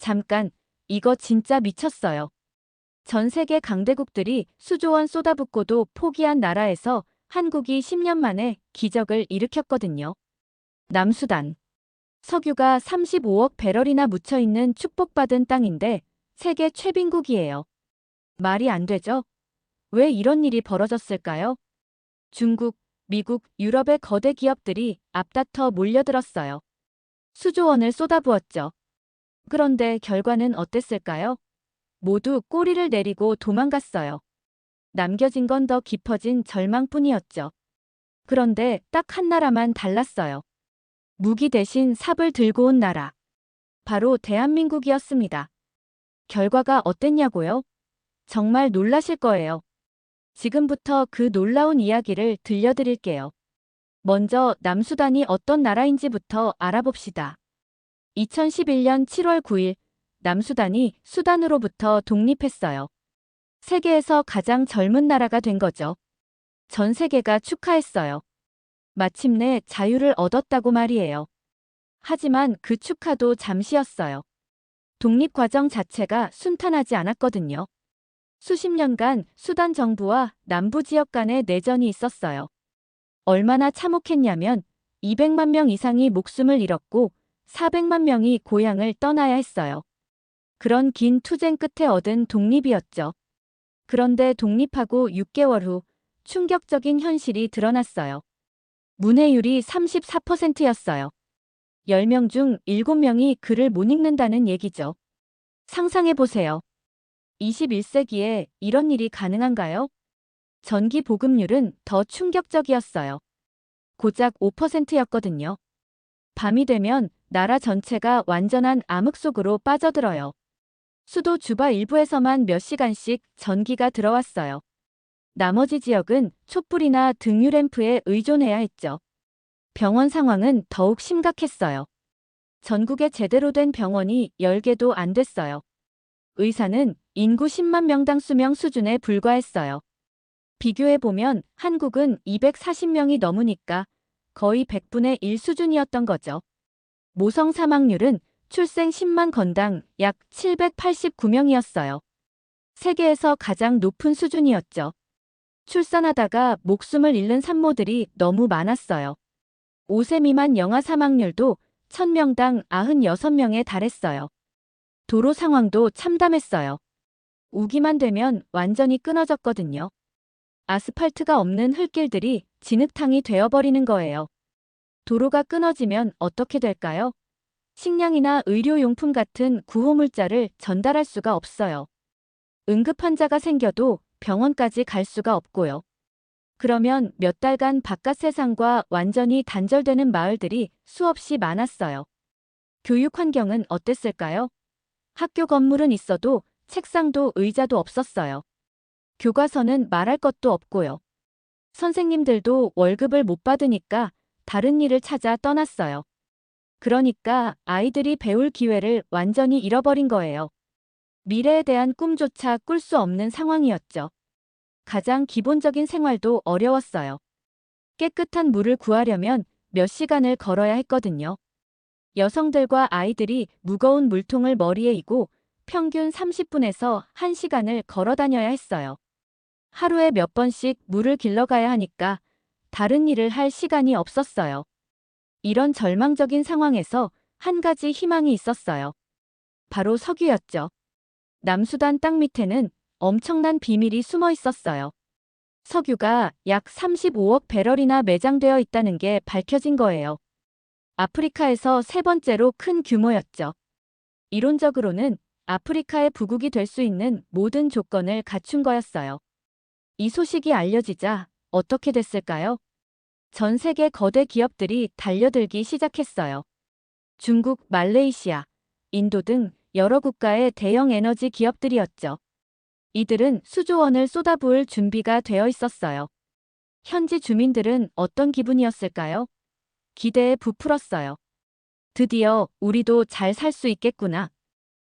잠깐, 이거 진짜 미쳤어요. 전 세계 강대국들이 수조원 쏟아붓고도 포기한 나라에서 한국이 10년 만에 기적을 일으켰거든요. 남수단. 석유가 35억 배럴이나 묻혀있는 축복받은 땅인데 세계 최빈국이에요. 말이 안 되죠? 왜 이런 일이 벌어졌을까요? 중국, 미국, 유럽의 거대 기업들이 앞다퉈 몰려들었어요. 수조원을 쏟아부었죠. 그런데 결과는 어땠을까요? 모두 꼬리를 내리고 도망갔어요. 남겨진 건 더 깊어진 절망뿐이었죠. 그런데 딱 한 나라만 달랐어요. 무기 대신 삽을 들고 온 나라. 바로 대한민국이었습니다. 결과가 어땠냐고요? 정말 놀라실 거예요. 지금부터 그 놀라운 이야기를 들려드릴게요. 먼저 남수단이 어떤 나라인지부터 알아봅시다. 2011년 7월 9일 남수단이 수단으로부터 독립했어요. 세계에서 가장 젊은 나라가 된 거죠. 전 세계가 축하했어요. 마침내 자유를 얻었다고 말이에요. 하지만 그 축하도 잠시였어요. 독립 과정 자체가 순탄하지 않았거든요. 수십 년간 수단 정부와 남부 지역 간의 내전이 있었어요. 얼마나 참혹했냐면 200만 명 이상이 목숨을 잃었고 400만 명이 고향을 떠나야 했어요. 그런 긴 투쟁 끝에 얻은 독립이었죠. 그런데 독립하고 6개월 후 충격적인 현실이 드러났어요. 문해율이 34%였어요. 10명 중 7명이 글을 못 읽는다는 얘기죠. 상상해보세요. 21세기에 이런 일이 가능한가요? 전기 보급률은 더 충격적이었어요. 고작 5%였거든요. 밤이 되면 나라 전체가 완전한 암흑 속으로 빠져들어요. 수도 주바 일부에서만 몇 시간씩 전기가 들어왔어요. 나머지 지역은 촛불이나 등유램프에 의존해야 했죠. 병원 상황은 더욱 심각했어요. 전국에 제대로 된 병원이 10개도 안 됐어요. 의사는 인구 10만 명당 수명 수준에 불과했어요. 비교해보면 한국은 240명이 넘으니까 거의 100분의 1 수준이었던 거죠. 모성 사망률은 출생 10만 건당 약 789명이었어요. 세계에서 가장 높은 수준이었죠. 출산하다가 목숨을 잃는 산모들이 너무 많았어요. 5세 미만 영아 사망률도 1000명당 96명에 달했어요. 도로 상황도 참담했어요. 우기만 되면 완전히 끊어졌거든요. 아스팔트가 없는 흙길들이 진흙탕이 되어버리는 거예요. 도로가 끊어지면 어떻게 될까요? 식량이나 의료용품 같은 구호물자를 전달할 수가 없어요. 응급 환자가 생겨도 병원까지 갈 수가 없고요. 그러면 몇 달간 바깥 세상과 완전히 단절되는 마을들이 수없이 많았어요. 교육 환경은 어땠을까요? 학교 건물은 있어도 책상도 의자도 없었어요. 교과서는 말할 것도 없고요. 선생님들도 월급을 못 받으니까 다른 일을 찾아 떠났어요. 그러니까 아이들이 배울 기회를 완전히 잃어버린 거예요. 미래에 대한 꿈조차 꿀 수 없는 상황이었죠. 가장 기본적인 생활도 어려웠어요. 깨끗한 물을 구하려면 몇 시간을 걸어야 했거든요. 여성들과 아이들이 무거운 물통을 머리에 이고 평균 30분에서 1시간을 걸어 다녀야 했어요. 하루에 몇 번씩 물을 길러가야 하니까 다른 일을 할 시간이 없었어요. 이런 절망적인 상황에서 한 가지 희망이 있었어요. 바로 석유였죠. 남수단 땅 밑에는 엄청난 비밀이 숨어 있었어요. 석유가 약 35억 배럴이나 매장되어 있다는 게 밝혀진 거예요. 아프리카에서 세 번째로 큰 규모였죠. 이론적으로는 아프리카의 부국이 될 수 있는 모든 조건을 갖춘 거였어요. 이 소식이 알려지자 어떻게 됐을까요? 전 세계 거대 기업들이 달려들기 시작했어요. 중국, 말레이시아, 인도 등 여러 국가의 대형 에너지 기업들이었죠. 이들은 수조원을 쏟아부을 준비가 되어 있었어요. 현지 주민들은 어떤 기분이었을까요? 기대에 부풀었어요. 드디어 우리도 잘 살 수 있겠구나.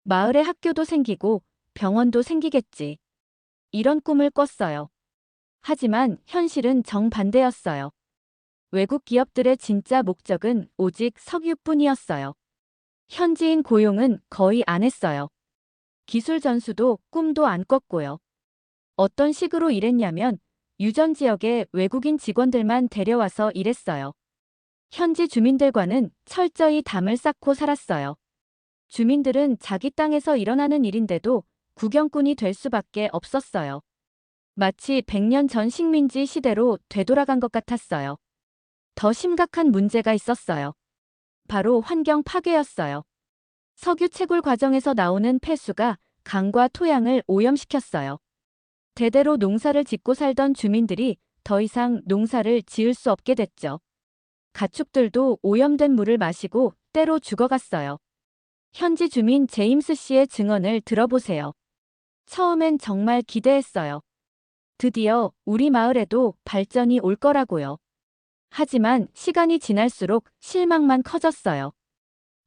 마을에 학교도 생기고 병원도 생기겠지. 이런 꿈을 꿨어요. 하지만 현실은 정반대였어요. 외국 기업들의 진짜 목적은 오직 석유뿐이었어요. 현지인 고용은 거의 안 했어요. 기술 전수도 꿈도 안 꿨고요. 어떤 식으로 일했냐면 유전 지역에 외국인 직원들만 데려와서 일했어요. 현지 주민들과는 철저히 담을 쌓고 살았어요. 주민들은 자기 땅에서 일어나는 일인데도 구경꾼이 될 수밖에 없었어요. 마치 100년 전 식민지 시대로 되돌아간 것 같았어요. 더 심각한 문제가 있었어요. 바로 환경 파괴였어요. 석유 채굴 과정에서 나오는 폐수가 강과 토양을 오염시켰어요. 대대로 농사를 짓고 살던 주민들이 더 이상 농사를 지을 수 없게 됐죠. 가축들도 오염된 물을 마시고 때로 죽어갔어요. 현지 주민 제임스 씨의 증언을 들어보세요. 처음엔 정말 기대했어요. 드디어 우리 마을에도 발전이 올 거라고요. 하지만 시간이 지날수록 실망만 커졌어요.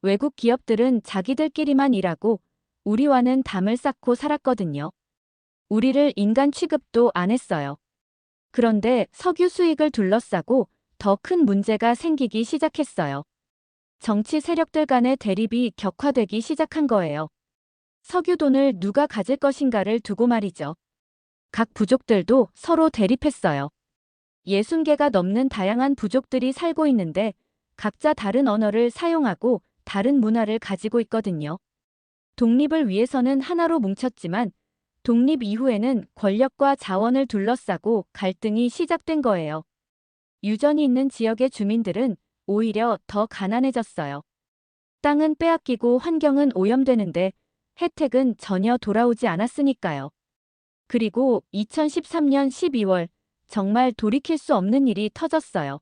외국 기업들은 자기들끼리만 일하고 우리와는 담을 쌓고 살았거든요. 우리를 인간 취급도 안 했어요. 그런데 석유 수익을 둘러싸고 더 큰 문제가 생기기 시작했어요. 정치 세력들 간의 대립이 격화되기 시작한 거예요. 석유돈을 누가 가질 것인가를 두고 말이죠. 각 부족들도 서로 대립했어요. 60개가 넘는 다양한 부족들이 살고 있는데 각자 다른 언어를 사용하고 다른 문화를 가지고 있거든요. 독립을 위해서는 하나로 뭉쳤지만 독립 이후에는 권력과 자원을 둘러싸고 갈등이 시작된 거예요. 유전이 있는 지역의 주민들은 오히려 더 가난해졌어요. 땅은 빼앗기고 환경은 오염되는데 혜택은 전혀 돌아오지 않았으니까요. 그리고 2013년 12월 정말 돌이킬 수 없는 일이 터졌어요.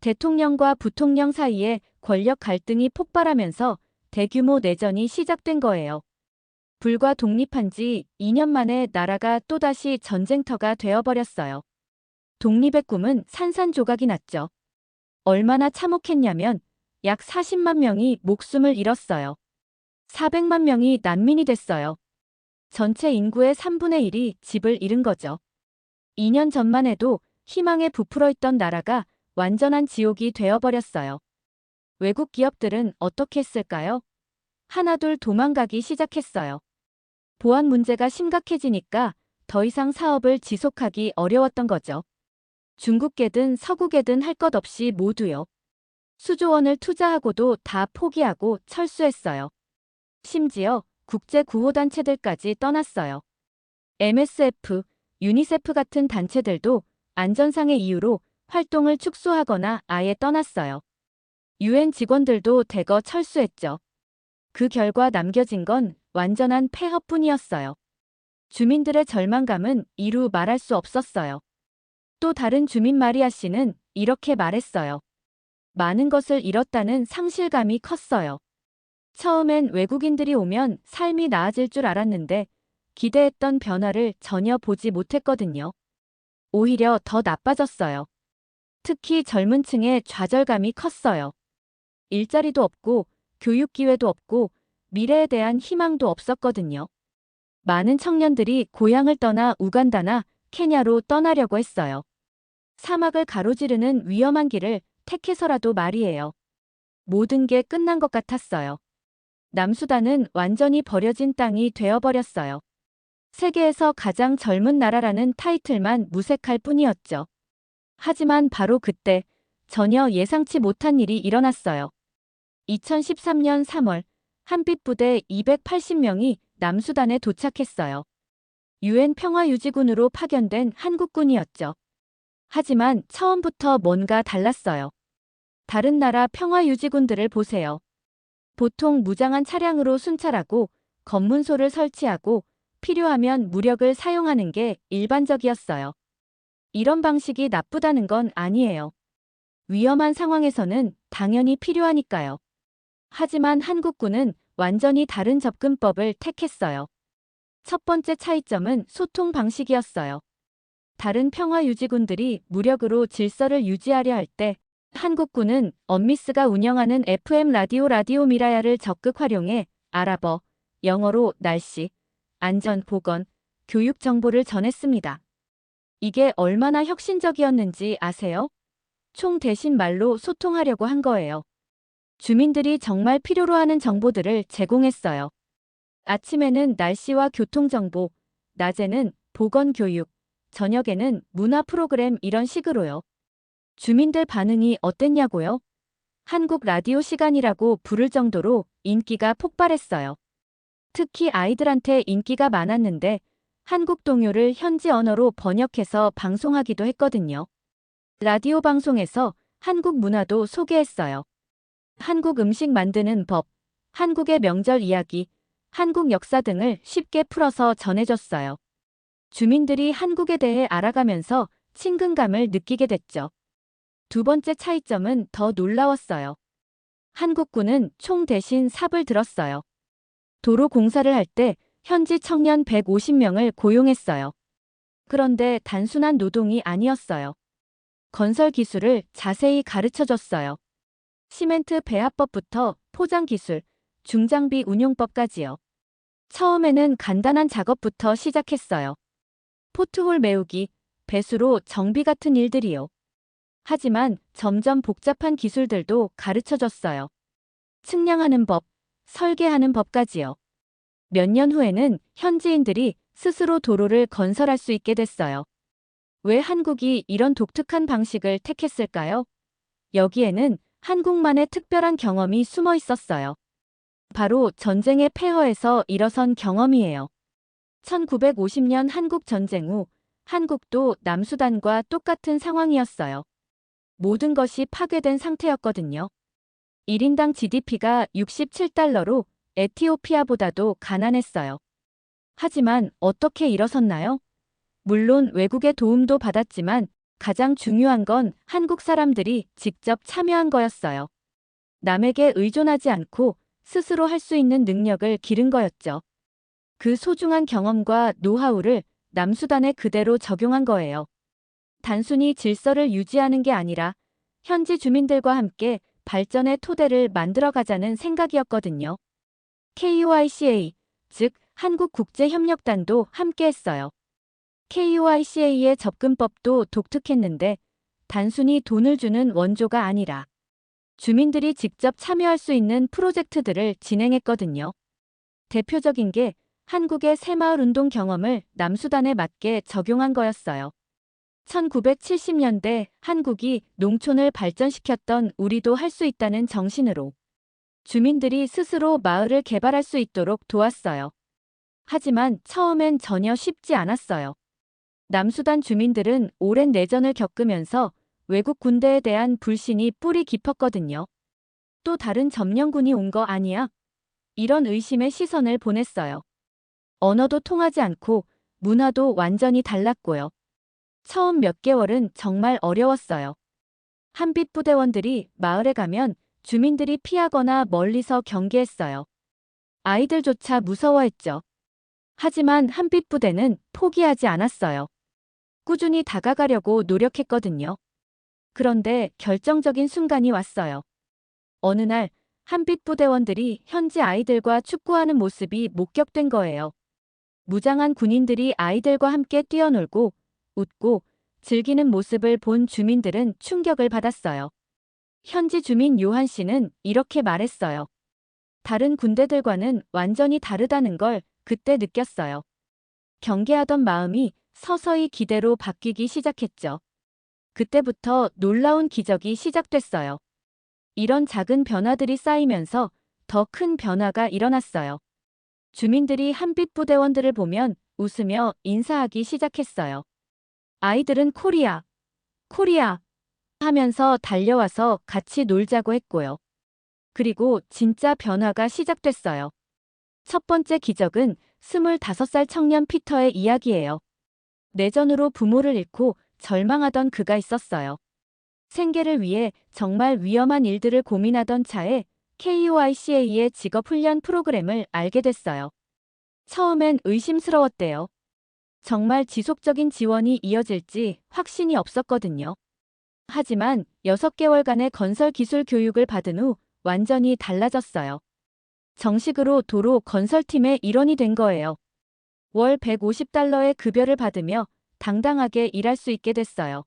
대통령과 부통령 사이에 권력 갈등이 폭발하면서 대규모 내전이 시작된 거예요. 불과 독립한 지 2년 만에 나라가 또다시 전쟁터가 되어버렸어요. 독립의 꿈은 산산조각이 났죠. 얼마나 참혹했냐면 약 40만 명이 목숨을 잃었어요. 400만 명이 난민이 됐어요. 전체 인구의 3분의 1이 집을 잃은 거죠. 2년 전만 해도 희망에 부풀어 있던 나라가 완전한 지옥이 되어버렸어요. 외국 기업들은 어떻게 했을까요? 하나둘 도망가기 시작했어요. 보안 문제가 심각해지니까 더 이상 사업을 지속하기 어려웠던 거죠. 중국계든 서구계든 할 것 없이 모두요. 수조 원을 투자하고도 다 포기하고 철수했어요. 심지어 국제 구호단체들까지 떠났어요. MSF, 유니세프 같은 단체들도 안전상의 이유로 활동을 축소하거나 아예 떠났어요. UN 직원들도 대거 철수했죠. 그 결과 남겨진 건 완전한 폐허뿐이었어요. 주민들의 절망감은 이루 말할 수 없었어요. 또 다른 주민 마리아 씨는 이렇게 말했어요. 많은 것을 잃었다는 상실감이 컸어요. 처음엔 외국인들이 오면 삶이 나아질 줄 알았는데 기대했던 변화를 전혀 보지 못했거든요. 오히려 더 나빠졌어요. 특히 젊은 층의 좌절감이 컸어요. 일자리도 없고 교육 기회도 없고 미래에 대한 희망도 없었거든요. 많은 청년들이 고향을 떠나 우간다나 케냐로 떠나려고 했어요. 사막을 가로지르는 위험한 길을 택해서라도 말이에요. 모든 게 끝난 것 같았어요. 남수단은 완전히 버려진 땅이 되어버렸어요. 세계에서 가장 젊은 나라라는 타이틀만 무색할 뿐이었죠. 하지만 바로 그때 전혀 예상치 못한 일이 일어났어요. 2013년 3월 한빛부대 280명이 남수단에 도착했어요. UN 평화유지군으로 파견된 한국군이었죠. 하지만 처음부터 뭔가 달랐어요. 다른 나라 평화유지군들을 보세요. 보통 무장한 차량으로 순찰하고 검문소를 설치하고 필요하면 무력을 사용하는 게 일반적이었어요. 이런 방식이 나쁘다는 건 아니에요. 위험한 상황에서는 당연히 필요하니까요. 하지만 한국군은 완전히 다른 접근법을 택했어요. 첫 번째 차이점은 소통 방식이었어요. 다른 평화유지군들이 무력으로 질서를 유지하려 할 때 한국군은 언미스가 운영하는 FM 라디오 미라야를 적극 활용해 아랍어, 영어로 날씨, 안전, 보건, 교육 정보를 전했습니다. 이게 얼마나 혁신적이었는지 아세요? 총 대신 말로 소통하려고 한 거예요. 주민들이 정말 필요로 하는 정보들을 제공했어요. 아침에는 날씨와 교통 정보, 낮에는 보건 교육, 저녁에는 문화 프로그램 이런 식으로요. 주민들 반응이 어땠냐고요? 한국 라디오 시간이라고 부를 정도로 인기가 폭발했어요. 특히 아이들한테 인기가 많았는데 한국 동요를 현지 언어로 번역해서 방송하기도 했거든요. 라디오 방송에서 한국 문화도 소개했어요. 한국 음식 만드는 법, 한국의 명절 이야기, 한국 역사 등을 쉽게 풀어서 전해줬어요. 주민들이 한국에 대해 알아가면서 친근감을 느끼게 됐죠. 두 번째 차이점은 더 놀라웠어요. 한국군은 총 대신 삽을 들었어요. 도로 공사를 할 때 현지 청년 150명을 고용했어요. 그런데 단순한 노동이 아니었어요. 건설 기술을 자세히 가르쳐줬어요. 시멘트 배합법부터 포장 기술, 중장비 운용법까지요. 처음에는 간단한 작업부터 시작했어요. 포트홀 메우기, 배수로 정비 같은 일들이요. 하지만 점점 복잡한 기술들도 가르쳐줬어요. 측량하는 법, 설계하는 법까지요. 몇 년 후에는 현지인들이 스스로 도로를 건설할 수 있게 됐어요. 왜 한국이 이런 독특한 방식을 택했을까요? 여기에는 한국만의 특별한 경험이 숨어 있었어요. 바로 전쟁의 폐허에서 일어선 경험이에요. 1950년 한국 전쟁 후 한국도 남수단과 똑같은 상황이었어요. 모든 것이 파괴된 상태였거든요. 1인당 GDP가 67달러로 에티오피아보다도 가난했어요. 하지만 어떻게 일어섰나요? 물론 외국의 도움도 받았지만 가장 중요한 건 한국 사람들이 직접 참여한 거였어요. 남에게 의존하지 않고 스스로 할 수 있는 능력을 기른 거였죠. 그 소중한 경험과 노하우를 남수단에 그대로 적용한 거예요. 단순히 질서를 유지하는 게 아니라 현지 주민들과 함께 발전의 토대를 만들어 가자는 생각이었거든요. KOICA, 즉 한국국제협력단도 함께했어요. KOICA의 접근법도 독특했는데 단순히 돈을 주는 원조가 아니라 주민들이 직접 참여할 수 있는 프로젝트들을 진행했거든요. 대표적인 게 한국의 새마을 운동 경험을 남수단에 맞게 적용한 거였어요. 1970년대 한국이 농촌을 발전시켰던 우리도 할 수 있다는 정신으로 주민들이 스스로 마을을 개발할 수 있도록 도왔어요. 하지만 처음엔 전혀 쉽지 않았어요. 남수단 주민들은 오랜 내전을 겪으면서 외국 군대에 대한 불신이 뿌리 깊었거든요. 또 다른 점령군이 온 거 아니야? 이런 의심의 시선을 보냈어요. 언어도 통하지 않고 문화도 완전히 달랐고요. 처음 몇 개월은 정말 어려웠어요. 한빛부대원들이 마을에 가면 주민들이 피하거나 멀리서 경계했어요. 아이들조차 무서워했죠. 하지만 한빛부대는 포기하지 않았어요. 꾸준히 다가가려고 노력했거든요. 그런데 결정적인 순간이 왔어요. 어느 날 한빛부대원들이 현지 아이들과 축구하는 모습이 목격된 거예요. 무장한 군인들이 아이들과 함께 뛰어놀고 웃고 즐기는 모습을 본 주민들은 충격을 받았어요. 현지 주민 요한 씨는 이렇게 말했어요. 다른 군대들과는 완전히 다르다는 걸 그때 느꼈어요. 경계하던 마음이 서서히 기대로 바뀌기 시작했죠. 그때부터 놀라운 기적이 시작됐어요. 이런 작은 변화들이 쌓이면서 더 큰 변화가 일어났어요. 주민들이 한빛부대원들을 보면 웃으며 인사하기 시작했어요. 아이들은 코리아, 코리아 하면서 달려와서 같이 놀자고 했고요. 그리고 진짜 변화가 시작됐어요. 첫 번째 기적은 25살 청년 피터의 이야기예요. 내전으로 부모를 잃고 절망하던 그가 있었어요. 생계를 위해 정말 위험한 일들을 고민하던 차에 KOICA의 직업훈련 프로그램을 알게 됐어요. 처음엔 의심스러웠대요. 정말 지속적인 지원이 이어질지 확신이 없었거든요. 하지만 6개월간의 건설 기술 교육을 받은 후 완전히 달라졌어요. 정식으로 도로 건설팀의 일원이 된 거예요. 월 150달러의 급여를 받으며 당당하게 일할 수 있게 됐어요.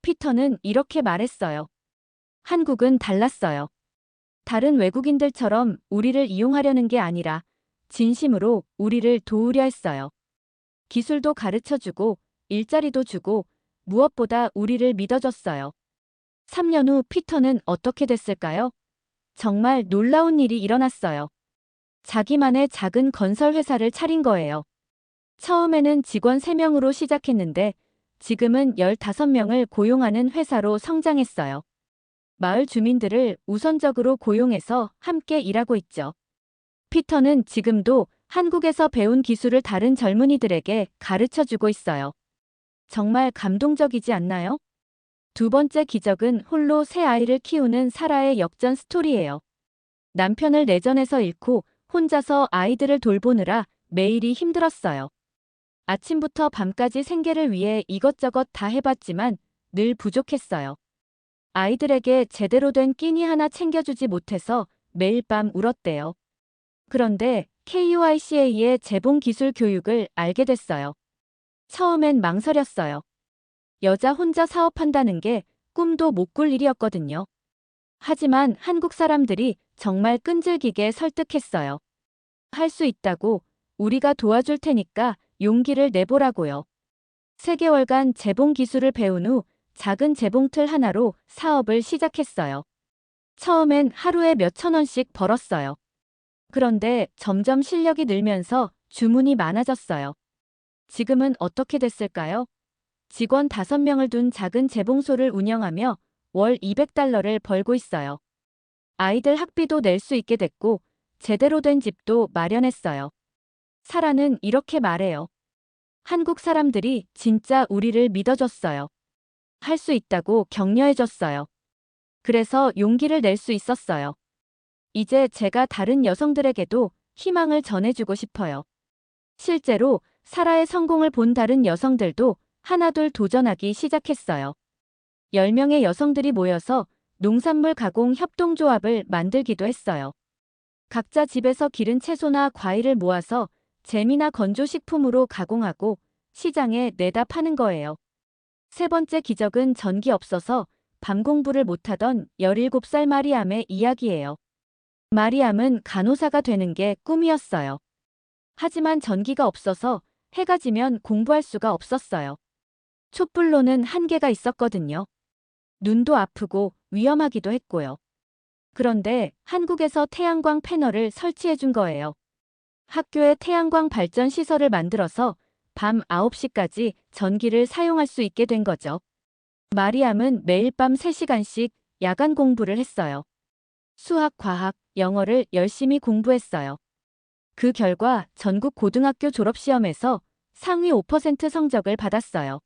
피터는 이렇게 말했어요. 한국은 달랐어요. 다른 외국인들처럼 우리를 이용하려는 게 아니라 진심으로 우리를 도우려 했어요. 기술도 가르쳐주고 일자리도 주고 무엇보다 우리를 믿어줬어요. 3년 후 피터는 어떻게 됐을까요? 정말 놀라운 일이 일어났어요. 자기만의 작은 건설 회사를 차린 거예요. 처음에는 직원 3명으로 시작했는데 지금은 15명을 고용하는 회사로 성장했어요. 마을 주민들을 우선적으로 고용해서 함께 일하고 있죠. 피터는 지금도 한국에서 배운 기술을 다른 젊은이들에게 가르쳐주고 있어요. 정말 감동적이지 않나요? 두 번째 기적은 홀로 새 아이를 키우는 사라의 역전 스토리예요. 남편을 내전에서 잃고 혼자서 아이들을 돌보느라 매일이 힘들었어요. 아침부터 밤까지 생계를 위해 이것저것 다 해봤지만 늘 부족했어요. 아이들에게 제대로 된 끼니 하나 챙겨주지 못해서 매일 밤 울었대요. 그런데 KUICA의 재봉 기술 교육을 알게 됐어요. 처음엔 망설였어요. 여자 혼자 사업한다는 게 꿈도 못 꿀 일이었거든요. 하지만 한국 사람들이 정말 끈질기게 설득했어요. 할 수 있다고, 우리가 도와줄 테니까 용기를 내보라고요. 3개월간 재봉 기술을 배운 후 작은 재봉틀 하나로 사업을 시작했어요. 처음엔 하루에 몇천 원씩 벌었어요. 그런데 점점 실력이 늘면서 주문이 많아졌어요. 지금은 어떻게 됐을까요? 직원 5명을 둔 작은 재봉소를 운영하며 월 $200를 벌고 있어요. 아이들 학비도 낼 수 있게 됐고 제대로 된 집도 마련했어요. 사라는 이렇게 말해요. 한국 사람들이 진짜 우리를 믿어줬어요. 할 수 있다고 격려해줬어요. 그래서 용기를 낼 수 있었어요. 이제 제가 다른 여성들에게도 희망을 전해주고 싶어요. 실제로 사라의 성공을 본 다른 여성들도 하나둘 도전하기 시작했어요. 10명의 여성들이 모여서 농산물 가공 협동조합을 만들기도 했어요. 각자 집에서 기른 채소나 과일을 모아서 잼이나 건조식품으로 가공하고 시장에 내다 파는 거예요. 세 번째 기적은 전기 없어서 밤 공부를 못하던 17살 마리암의 이야기예요. 마리암은 간호사가 되는 게 꿈이었어요. 하지만 전기가 없어서 해가 지면 공부할 수가 없었어요. 촛불로는 한계가 있었거든요. 눈도 아프고 위험하기도 했고요. 그런데 한국에서 태양광 패널을 설치해 준 거예요. 학교에 태양광 발전 시설을 만들어서 밤 9시까지 전기를 사용할 수 있게 된 거죠. 마리암은 매일 밤 3시간씩 야간 공부를 했어요. 수학, 과학, 영어를 열심히 공부했어요. 그 결과 전국 고등학교 졸업시험에서 상위 5% 성적을 받았어요.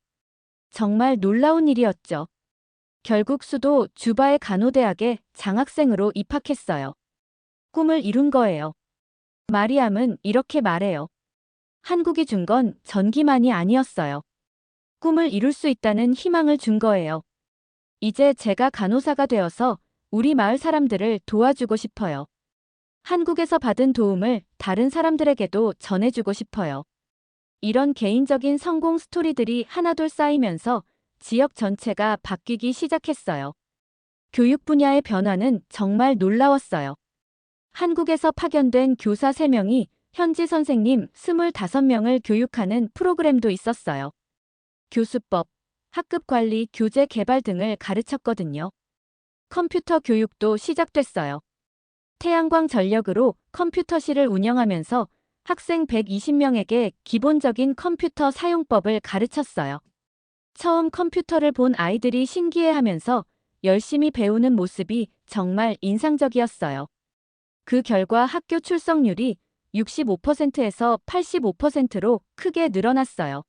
정말 놀라운 일이었죠. 결국 수도 주바의 간호대학에 장학생으로 입학했어요. 꿈을 이룬 거예요. 마리암은 이렇게 말해요. 한국이 준 건 전기만이 아니었어요. 꿈을 이룰 수 있다는 희망을 준 거예요. 이제 제가 간호사가 되어서 우리 마을 사람들을 도와주고 싶어요. 한국에서 받은 도움을 다른 사람들에게도 전해주고 싶어요. 이런 개인적인 성공 스토리들이 하나둘 쌓이면서 지역 전체가 바뀌기 시작했어요. 교육 분야의 변화는 정말 놀라웠어요. 한국에서 파견된 교사 3명이 현지 선생님 25명을 교육하는 프로그램도 있었어요. 교수법, 학급 관리, 교재 개발 등을 가르쳤거든요. 컴퓨터 교육도 시작됐어요. 태양광 전력으로 컴퓨터실을 운영하면서 학생 120명에게 기본적인 컴퓨터 사용법을 가르쳤어요. 처음 컴퓨터를 본 아이들이 신기해하면서 열심히 배우는 모습이 정말 인상적이었어요. 그 결과 학교 출석률이 65%에서 85%로 크게 늘어났어요.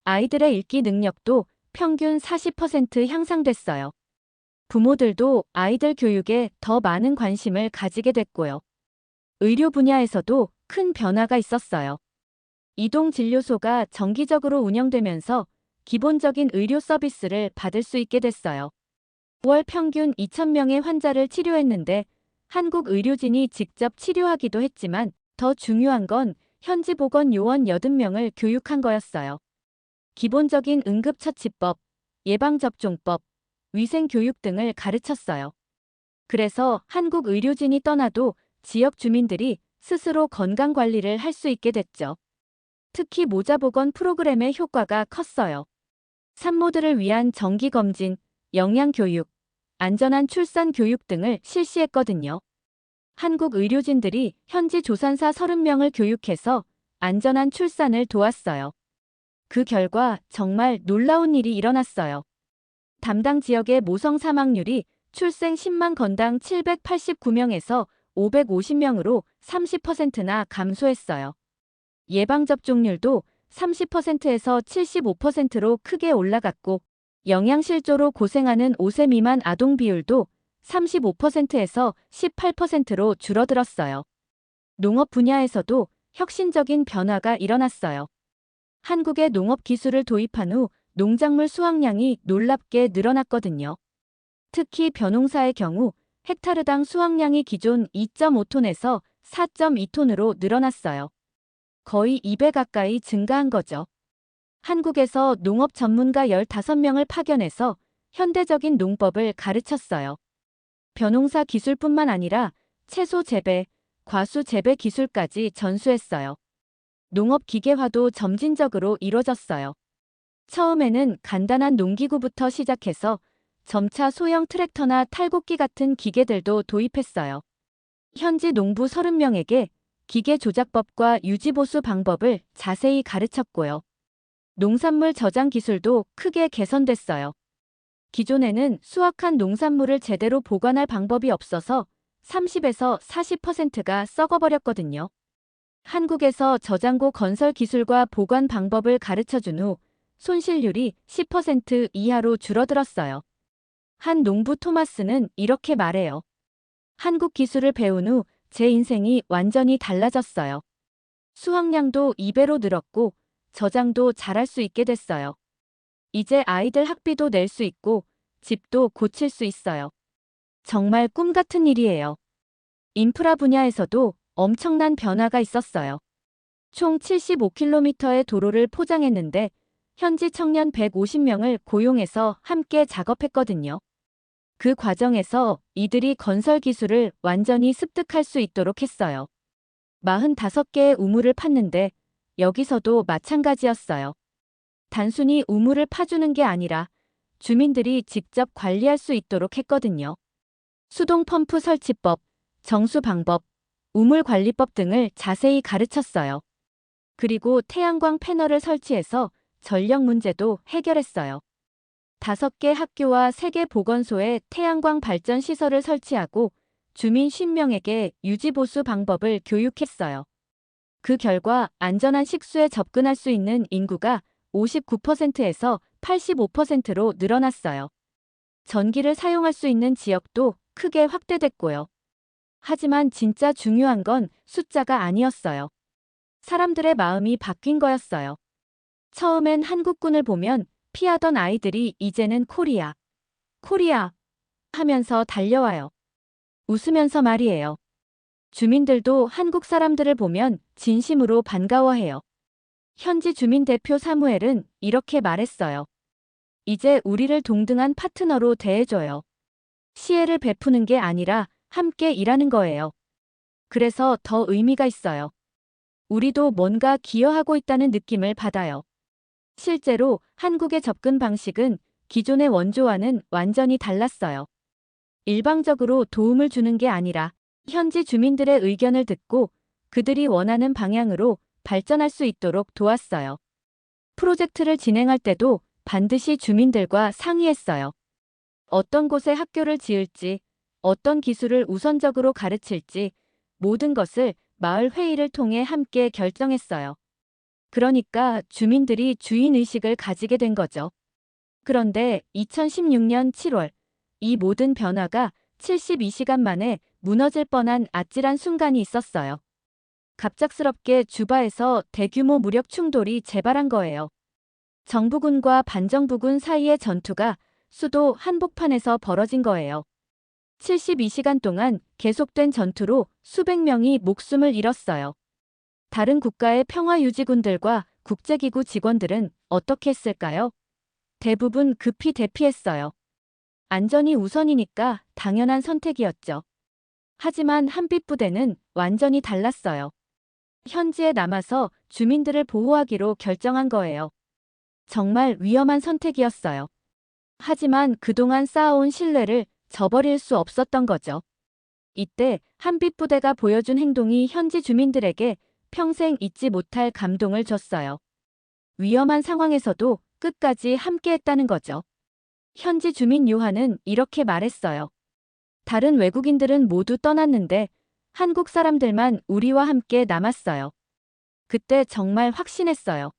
아이들의 읽기 능력도 평균 40% 향상됐어요. 부모들도 아이들 교육에 더 많은 관심을 가지게 됐고요. 의료 분야에서도 큰 변화가 있었어요. 이동진료소가 정기적으로 운영되면서 기본적인 의료 서비스를 받을 수 있게 됐어요. 월 평균 2,000명의 환자를 치료했는데 한국 의료진이 직접 치료하기도 했지만 더 중요한 건 현지 보건 요원 80명을 교육한 거였어요. 기본적인 응급처치법, 예방접종법, 위생교육 등을 가르쳤어요. 그래서 한국 의료진이 떠나도 지역 주민들이 스스로 건강 관리를 할 수 있게 됐죠. 특히 모자보건 프로그램의 효과가 컸어요. 산모들을 위한 정기검진, 영양교육, 안전한 출산 교육 등을 실시했거든요. 한국 의료진들이 현지 조산사 30명을 교육해서 안전한 출산을 도왔어요. 그 결과 정말 놀라운 일이 일어났어요. 담당 지역의 모성 사망률이 출생 10만 건당 789명에서 550명으로 30%나 감소했어요. 예방접종률도 30%에서 75%로 크게 올라갔고, 영양실조로 고생하는 5세 미만 아동 비율도 35%에서 18%로 줄어들었어요. 농업 분야에서도 혁신적인 변화가 일어났어요. 한국의 농업 기술을 도입한 후 농작물 수확량이 놀랍게 늘어났거든요. 특히 벼농사의 경우 헥타르당 수확량이 기존 2.5톤에서 4.2톤으로 늘어났어요. 거의 2배 가까이 증가한 거죠. 한국에서 농업 전문가 15명을 파견해서 현대적인 농법을 가르쳤어요. 벼농사 기술뿐만 아니라 채소 재배, 과수 재배 기술까지 전수했어요. 농업 기계화도 점진적으로 이뤄졌어요. 처음에는 간단한 농기구부터 시작해서 점차 소형 트랙터나 탈곡기 같은 기계들도 도입했어요. 현지 농부 30명에게 기계 조작법과 유지보수 방법을 자세히 가르쳤고요. 농산물 저장 기술도 크게 개선됐어요. 기존에는 수확한 농산물을 제대로 보관할 방법이 없어서 30에서 40%가 썩어버렸거든요. 한국에서 저장고 건설 기술과 보관 방법을 가르쳐준 후 손실률이 10% 이하로 줄어들었어요. 한 농부 토마스는 이렇게 말해요. 한국 기술을 배운 후 제 인생이 완전히 달라졌어요. 수확량도 2배로 늘었고 저장도 잘할 수 있게 됐어요. 이제 아이들 학비도 낼 수 있고 집도 고칠 수 있어요. 정말 꿈 같은 일이에요. 인프라 분야에서도 엄청난 변화가 있었어요. 총 75km의 도로를 포장했는데 현지 청년 150명을 고용해서 함께 작업했거든요. 그 과정에서 이들이 건설 기술을 완전히 습득할 수 있도록 했어요. 45개의 우물을 팠는데 여기서도 마찬가지였어요. 단순히 우물을 파주는 게 아니라 주민들이 직접 관리할 수 있도록 했거든요. 수동 펌프 설치법, 정수 방법, 우물 관리법 등을 자세히 가르쳤어요. 그리고 태양광 패널을 설치해서 전력 문제도 해결했어요. 5개 학교와 3개 보건소에 태양광 발전 시설을 설치하고 주민 50명에게 유지보수 방법을 교육했어요. 그 결과 안전한 식수에 접근할 수 있는 인구가 59%에서 85%로 늘어났어요. 전기를 사용할 수 있는 지역도 크게 확대됐고요. 하지만 진짜 중요한 건 숫자가 아니었어요. 사람들의 마음이 바뀐 거였어요. 처음엔 한국군을 보면 피하던 아이들이 이제는 코리아, 코리아 하면서 달려와요. 웃으면서 말이에요. 주민들도 한국 사람들을 보면 진심으로 반가워해요. 현지 주민 대표 사무엘은 이렇게 말했어요. 이제 우리를 동등한 파트너로 대해줘요. 시혜를 베푸는 게 아니라 함께 일하는 거예요. 그래서 더 의미가 있어요. 우리도 뭔가 기여하고 있다는 느낌을 받아요. 실제로 한국의 접근 방식은 기존의 원조와는 완전히 달랐어요. 일방적으로 도움을 주는 게 아니라 현지 주민들의 의견을 듣고 그들이 원하는 방향으로 발전할 수 있도록 도왔어요. 프로젝트를 진행할 때도 반드시 주민들과 상의했어요. 어떤 곳에 학교를 지을지, 어떤 기술을 우선적으로 가르칠지 모든 것을 마을 회의를 통해 함께 결정했어요. 그러니까 주민들이 주인의식을 가지게 된 거죠. 그런데 2016년 7월 이 모든 변화가 72시간 만에 무너질 뻔한 아찔한 순간이 있었어요. 갑작스럽게 주바에서 대규모 무력 충돌이 재발한 거예요. 정부군과 반정부군 사이의 전투가 수도 한복판에서 벌어진 거예요. 72시간 동안 계속된 전투로 수백 명이 목숨을 잃었어요. 다른 국가의 평화유지군들과 국제기구 직원들은 어떻게 했을까요? 대부분 급히 대피했어요. 안전이 우선이니까 당연한 선택이었죠. 하지만 한빛부대는 완전히 달랐어요. 현지에 남아서 주민들을 보호하기로 결정한 거예요. 정말 위험한 선택이었어요. 하지만 그동안 쌓아온 신뢰를 저버릴 수 없었던 거죠. 이때 한빛부대가 보여준 행동이 현지 주민들에게 평생 잊지 못할 감동을 줬어요. 위험한 상황에서도 끝까지 함께했다는 거죠. 현지 주민 요한은 이렇게 말했어요. 다른 외국인들은 모두 떠났는데 한국 사람들만 우리와 함께 남았어요. 그때 정말 확신했어요.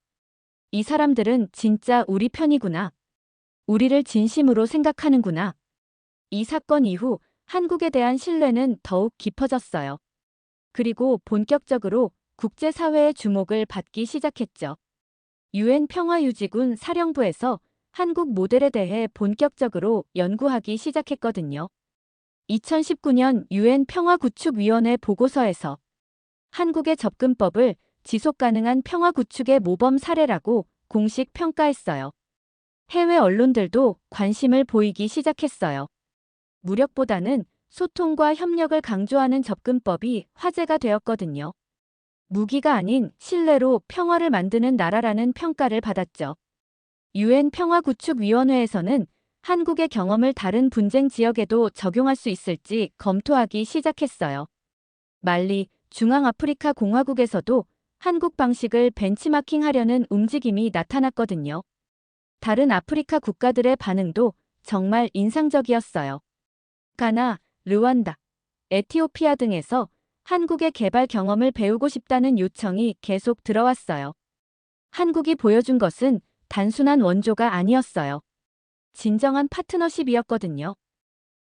이 사람들은 진짜 우리 편이구나. 우리를 진심으로 생각하는구나. 이 사건 이후 한국에 대한 신뢰는 더욱 깊어졌어요. 그리고 본격적으로 국제사회의 주목을 받기 시작했죠. 유엔 평화유지군 사령부에서 한국 모델에 대해 본격적으로 연구하기 시작했거든요. 2019년 유엔 평화구축위원회 보고서에서 한국의 접근법을 지속가능한 평화구축의 모범 사례라고 공식 평가했어요. 해외 언론들도 관심을 보이기 시작했어요. 무력보다는 소통과 협력을 강조하는 접근법이 화제가 되었거든요. 무기가 아닌 신뢰로 평화를 만드는 나라라는 평가를 받았죠. 유엔 평화구축위원회에서는 한국의 경험을 다른 분쟁 지역에도 적용할 수 있을지 검토하기 시작했어요. 말리, 중앙아프리카 공화국에서도 한국 방식을 벤치마킹하려는 움직임이 나타났거든요. 다른 아프리카 국가들의 반응도 정말 인상적이었어요. 가나, 르완다, 에티오피아 등에서 한국의 개발 경험을 배우고 싶다는 요청이 계속 들어왔어요. 한국이 보여준 것은 단순한 원조가 아니었어요. 진정한 파트너십이었거든요.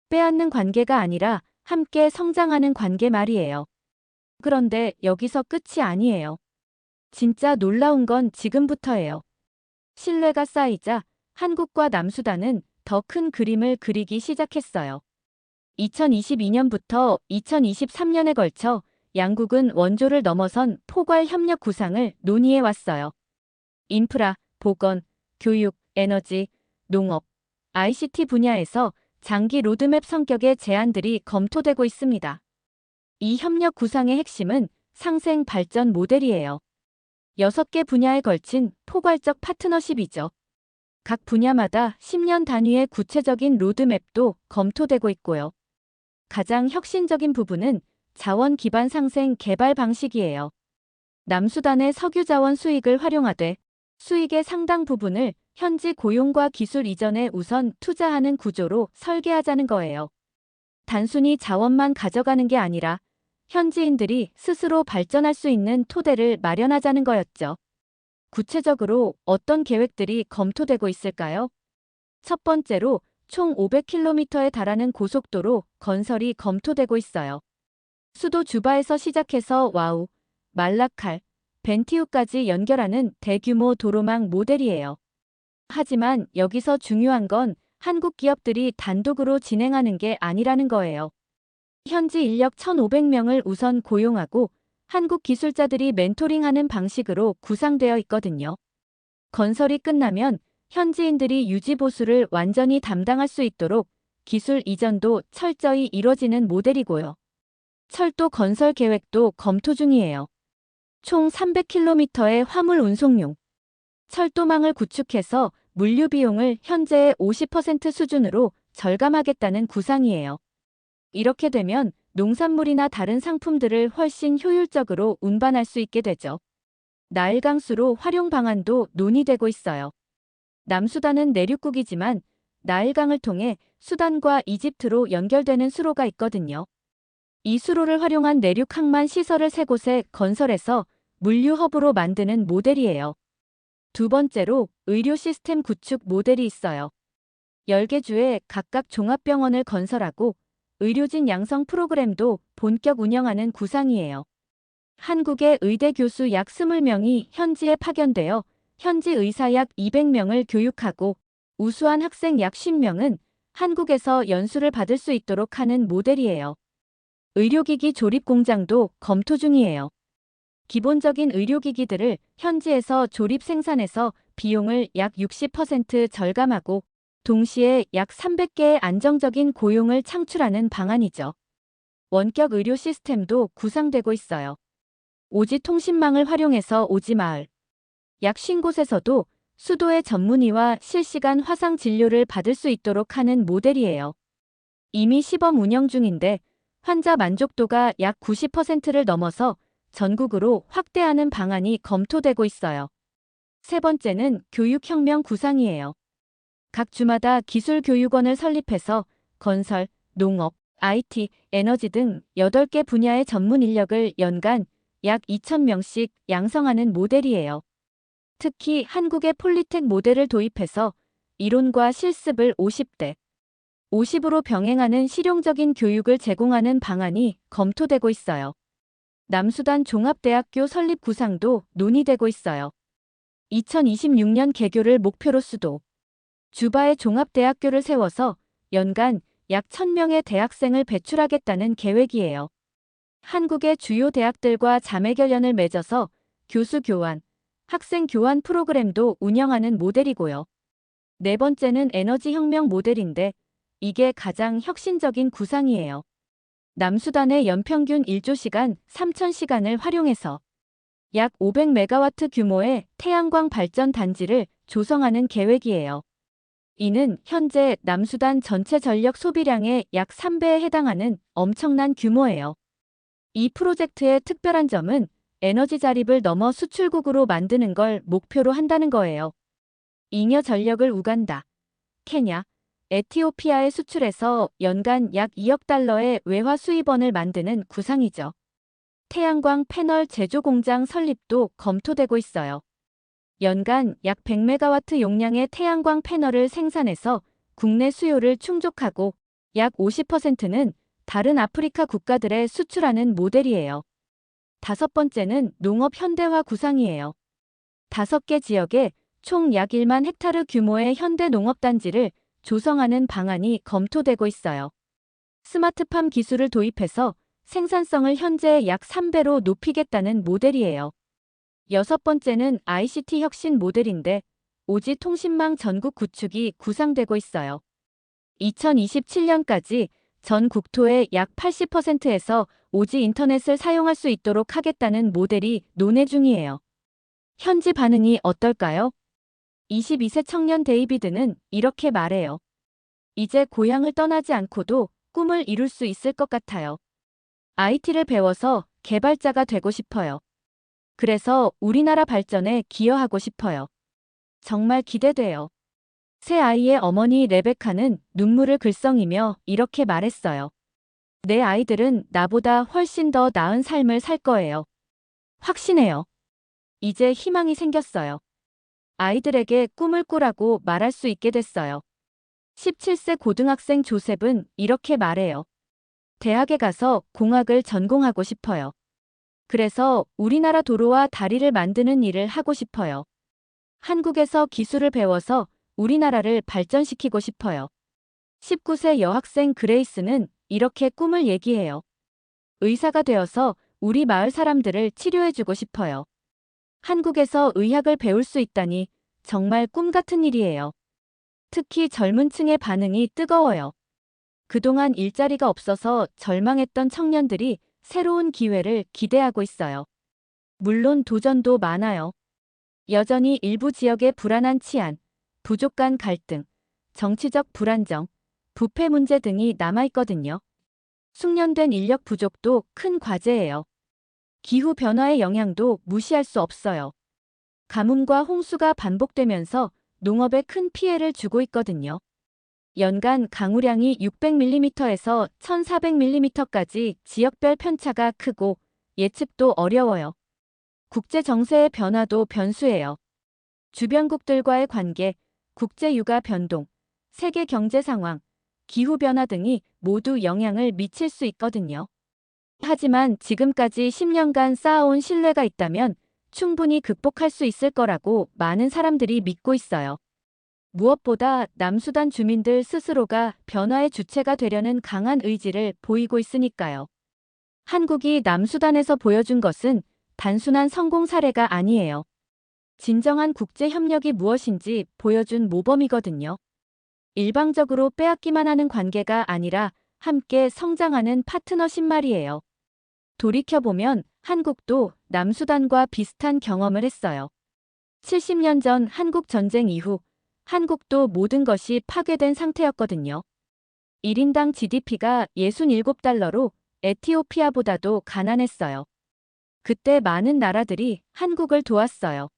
빼앗는 관계가 아니라 함께 성장하는 관계 말이에요. 그런데 여기서 끝이 아니에요. 진짜 놀라운 건 지금부터예요. 신뢰가 쌓이자 한국과 남수단은 더 큰 그림을 그리기 시작했어요. 2022년부터 2023년에 걸쳐 양국은 원조를 넘어선 포괄 협력 구상을 논의해 왔어요. 인프라, 보건, 교육, 에너지, 농업, ICT 분야에서 장기 로드맵 성격의 제안들이 검토되고 있습니다. 이 협력 구상의 핵심은 상생 발전 모델이에요. 6개 분야에 걸친 포괄적 파트너십이죠. 각 분야마다 10년 단위의 구체적인 로드맵도 검토되고 있고요. 가장 혁신적인 부분은 자원 기반 상생 개발 방식이에요. 남수단의 석유 자원 수익을 활용하되 수익의 상당 부분을 현지 고용과 기술 이전에 우선 투자하는 구조로 설계하자는 거예요. 단순히 자원만 가져가는 게 아니라 현지인들이 스스로 발전할 수 있는 토대를 마련하자는 거였죠. 구체적으로 어떤 계획들이 검토되고 있을까요? 첫 번째로 총 500km에 달하는 고속도로 건설이 검토되고 있어요. 수도 주바에서 시작해서 와우, 말라칼, 벤티우까지 연결하는 대규모 도로망 모델이에요. 하지만 여기서 중요한 건 한국 기업들이 단독으로 진행하는 게 아니라는 거예요. 현지 인력 1,500명을 우선 고용하고 한국 기술자들이 멘토링하는 방식으로 구상되어 있거든요. 건설이 끝나면 현지인들이 유지 보수를 완전히 담당할 수 있도록 기술 이전도 철저히 이뤄지는 모델이고요. 철도 건설 계획도 검토 중이에요. 총 300km의 화물 운송용 철도망을 구축해서 물류 비용을 현재의 50% 수준으로 절감하겠다는 구상이에요. 이렇게 되면 농산물이나 다른 상품들을 훨씬 효율적으로 운반할 수 있게 되죠. 나일강수로 활용 방안도 논의되고 있어요. 남수단은 내륙국이지만 나일강을 통해 수단과 이집트로 연결되는 수로가 있거든요. 이 수로를 활용한 내륙 항만 시설을 3곳에 건설해서 물류 허브로 만드는 모델이에요. 두 번째로 의료 시스템 구축 모델이 있어요. 10개 주에 각각 종합병원을 건설하고 의료진 양성 프로그램도 본격 운영하는 구상이에요. 한국의 의대 교수 약 20명이 현지에 파견되어 현지 의사 약 200명을 교육하고 우수한 학생 약 10명은 한국에서 연수를 받을 수 있도록 하는 모델이에요. 의료기기 조립 공장도 검토 중이에요. 기본적인 의료기기들을 현지에서 조립 생산해서 비용을 약 60% 절감하고 동시에 약 300개의 안정적인 고용을 창출하는 방안이죠. 원격 의료 시스템도 구상되고 있어요. 오지 통신망을 활용해서 오지 마을, 약 50곳에서도 수도의 전문의와 실시간 화상 진료를 받을 수 있도록 하는 모델이에요. 이미 시범 운영 중인데 환자 만족도가 약 90%를 넘어서 전국으로 확대하는 방안이 검토되고 있어요. 세 번째는 교육혁명 구상이에요. 각 주마다 기술교육원을 설립해서 건설, 농업, IT, 에너지 등 8개 분야의 전문 인력을 연간 약 2,000명씩 양성하는 모델이에요. 특히 한국의 폴리텍 모델을 도입해서 이론과 실습을 50대 50으로 병행하는 실용적인 교육을 제공하는 방안이 검토되고 있어요. 남수단 종합대학교 설립 구상도 논의되고 있어요. 2026년 개교를 목표로 수도, 주바에 종합대학교를 세워서 연간 약 1,000명의 대학생을 배출하겠다는 계획이에요. 한국의 주요 대학들과 자매결연을 맺어서 교수 교환, 학생 교환 프로그램도 운영하는 모델이고요. 네 번째는 에너지 혁명 모델인데 이게 가장 혁신적인 구상이에요. 남수단의 연평균 일조시간 3,000시간을 활용해서 약 500메가와트 규모의 태양광 발전 단지를 조성하는 계획이에요. 이는 현재 남수단 전체 전력 소비량의 약 3배에 해당하는 엄청난 규모예요. 이 프로젝트의 특별한 점은 에너지 자립을 넘어 수출국으로 만드는 걸 목표로 한다는 거예요. 잉여 전력을 우간다, 케냐, 에티오피아에 수출해서 연간 약 2억 달러의 외화 수입원을 만드는 구상이죠. 태양광 패널 제조 공장 설립도 검토되고 있어요. 연간 약 100메가와트 용량의 태양광 패널을 생산해서 국내 수요를 충족하고 약 50%는 다른 아프리카 국가들에 수출하는 모델이에요. 다섯 번째는 농업 현대화 구상이에요. 5개 지역에 총 약 1만 헥타르 규모의 현대 농업단지를 조성하는 방안이 검토되고 있어요. 스마트팜 기술을 도입해서 생산성을 현재 약 3배로 높이겠다는 모델이에요. 여섯 번째는 ICT 혁신 모델인데 오지 통신망 전국 구축이 구상되고 있어요. 2027년까지 전 국토의 약 80%에서 오지 인터넷을 사용할 수 있도록 하겠다는 모델이 논의 중이에요. 현지 반응이 어떨까요? 22세 청년 데이비드는 이렇게 말해요. 이제 고향을 떠나지 않고도 꿈을 이룰 수 있을 것 같아요. IT를 배워서 개발자가 되고 싶어요. 그래서 우리나라 발전에 기여하고 싶어요. 정말 기대돼요. 새 아이의 어머니 레베카는 눈물을 글썽이며 이렇게 말했어요. 내 아이들은 나보다 훨씬 더 나은 삶을 살 거예요. 확신해요. 이제 희망이 생겼어요. 아이들에게 꿈을 꾸라고 말할 수 있게 됐어요. 17세 고등학생 조셉은 이렇게 말해요. 대학에 가서 공학을 전공하고 싶어요. 그래서 우리나라 도로와 다리를 만드는 일을 하고 싶어요. 한국에서 기술을 배워서 우리나라를 발전시키고 싶어요. 19세 여학생 그레이스는 이렇게 꿈을 얘기해요. 의사가 되어서 우리 마을 사람들을 치료해주고 싶어요. 한국에서 의학을 배울 수 있다니 정말 꿈 같은 일이에요. 특히 젊은 층의 반응이 뜨거워요. 그동안 일자리가 없어서 절망했던 청년들이 새로운 기회를 기대하고 있어요. 물론 도전도 많아요. 여전히 일부 지역의 불안한 치안, 부족 간 갈등, 정치적 불안정, 부패 문제 등이 남아있거든요. 숙련된 인력 부족도 큰 과제예요. 기후변화의 영향도 무시할 수 없어요. 가뭄과 홍수가 반복되면서 농업에 큰 피해를 주고 있거든요. 연간 강우량이 600mm에서 1400mm까지 지역별 편차가 크고 예측도 어려워요. 국제 정세의 변화도 변수예요. 주변국들과의 관계, 국제 유가 변동, 세계 경제 상황, 기후변화 등이 모두 영향을 미칠 수 있거든요. 하지만 지금까지 10년간 쌓아온 신뢰가 있다면 충분히 극복할 수 있을 거라고 많은 사람들이 믿고 있어요. 무엇보다 남수단 주민들 스스로가 변화의 주체가 되려는 강한 의지를 보이고 있으니까요. 한국이 남수단에서 보여준 것은 단순한 성공 사례가 아니에요. 진정한 국제 협력이 무엇인지 보여준 모범이거든요. 일방적으로 빼앗기만 하는 관계가 아니라 함께 성장하는 파트너십 말이에요. 돌이켜보면 한국도 남수단과 비슷한 경험을 했어요. 70년 전 한국 전쟁 이후 한국도 모든 것이 파괴된 상태였거든요. 1인당 GDP가 67달러로 에티오피아보다도 가난했어요. 그때 많은 나라들이 한국을 도왔어요.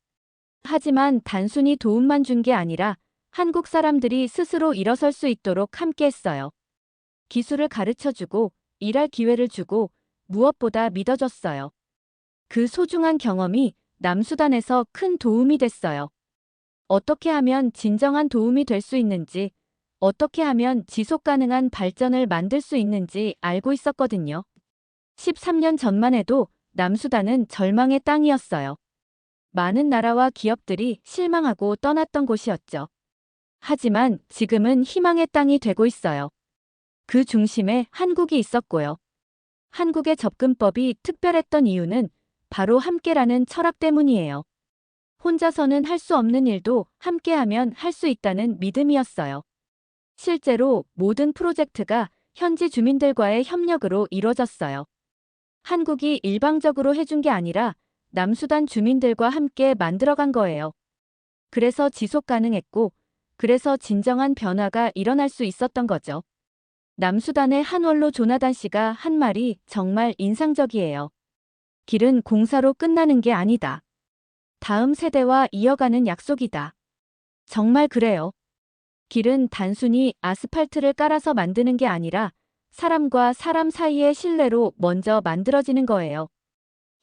하지만 단순히 도움만 준 게 아니라 한국 사람들이 스스로 일어설 수 있도록 함께했어요. 기술을 가르쳐주고 일할 기회를 주고 무엇보다 믿어줬어요. 그 소중한 경험이 남수단에서 큰 도움이 됐어요. 어떻게 하면 진정한 도움이 될 수 있는지, 어떻게 하면 지속 가능한 발전을 만들 수 있는지 알고 있었거든요. 13년 전만 해도 남수단은 절망의 땅이었어요. 많은 나라와 기업들이 실망하고 떠났던 곳이었죠. 하지만 지금은 희망의 땅이 되고 있어요. 그 중심에 한국이 있었고요. 한국의 접근법이 특별했던 이유는 바로 함께라는 철학 때문이에요. 혼자서는 할 수 없는 일도 함께하면 할 수 있다는 믿음이었어요. 실제로 모든 프로젝트가 현지 주민들과의 협력으로 이루어졌어요. 한국이 일방적으로 해준 게 아니라 남수단 주민들과 함께 만들어간 거예요. 그래서 지속 가능했고, 그래서 진정한 변화가 일어날 수 있었던 거죠. 남수단의 한원로 조나단 씨가 한 말이 정말 인상적이에요. 길은 공사로 끝나는 게 아니다. 다음 세대와 이어가는 약속이다. 정말 그래요. 길은 단순히 아스팔트를 깔아서 만드는 게 아니라 사람과 사람 사이의 신뢰로 먼저 만들어지는 거예요.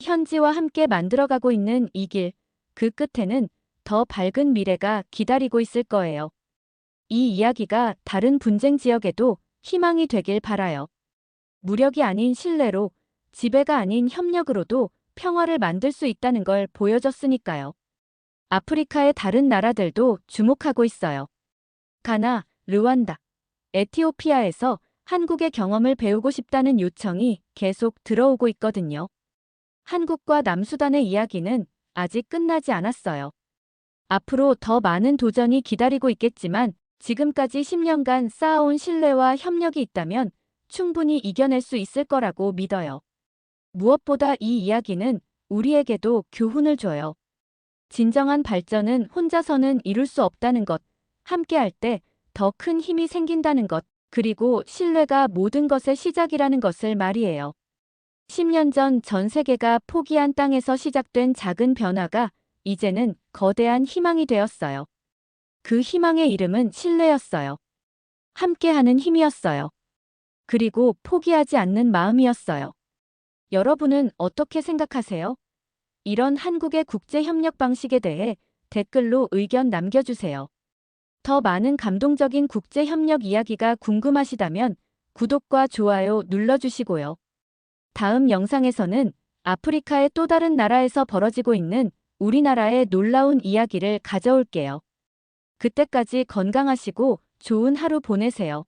현지와 함께 만들어가고 있는 이 길, 그 끝에는 더 밝은 미래가 기다리고 있을 거예요. 이 이야기가 다른 분쟁 지역에도 희망이 되길 바라요. 무력이 아닌 신뢰로, 지배가 아닌 협력으로도 평화를 만들 수 있다는 걸 보여줬으니까요. 아프리카의 다른 나라들도 주목하고 있어요. 가나, 르완다, 에티오피아에서 한국의 경험을 배우고 싶다는 요청이 계속 들어오고 있거든요. 한국과 남수단의 이야기는 아직 끝나지 않았어요. 앞으로 더 많은 도전이 기다리고 있겠지만 지금까지 10년간 쌓아온 신뢰와 협력이 있다면 충분히 이겨낼 수 있을 거라고 믿어요. 무엇보다 이 이야기는 우리에게도 교훈을 줘요. 진정한 발전은 혼자서는 이룰 수 없다는 것, 함께할 때 더 큰 힘이 생긴다는 것, 그리고 신뢰가 모든 것의 시작이라는 것을 말이에요. 10년 전 전 세계가 포기한 땅에서 시작된 작은 변화가 이제는 거대한 희망이 되었어요. 그 희망의 이름은 신뢰였어요. 함께하는 힘이었어요. 그리고 포기하지 않는 마음이었어요. 여러분은 어떻게 생각하세요? 이런 한국의 국제협력 방식에 대해 댓글로 의견 남겨주세요. 더 많은 감동적인 국제협력 이야기가 궁금하시다면 구독과 좋아요 눌러주시고요. 다음 영상에서는 아프리카의 또 다른 나라에서 벌어지고 있는 우리나라의 놀라운 이야기를 가져올게요. 그때까지 건강하시고 좋은 하루 보내세요.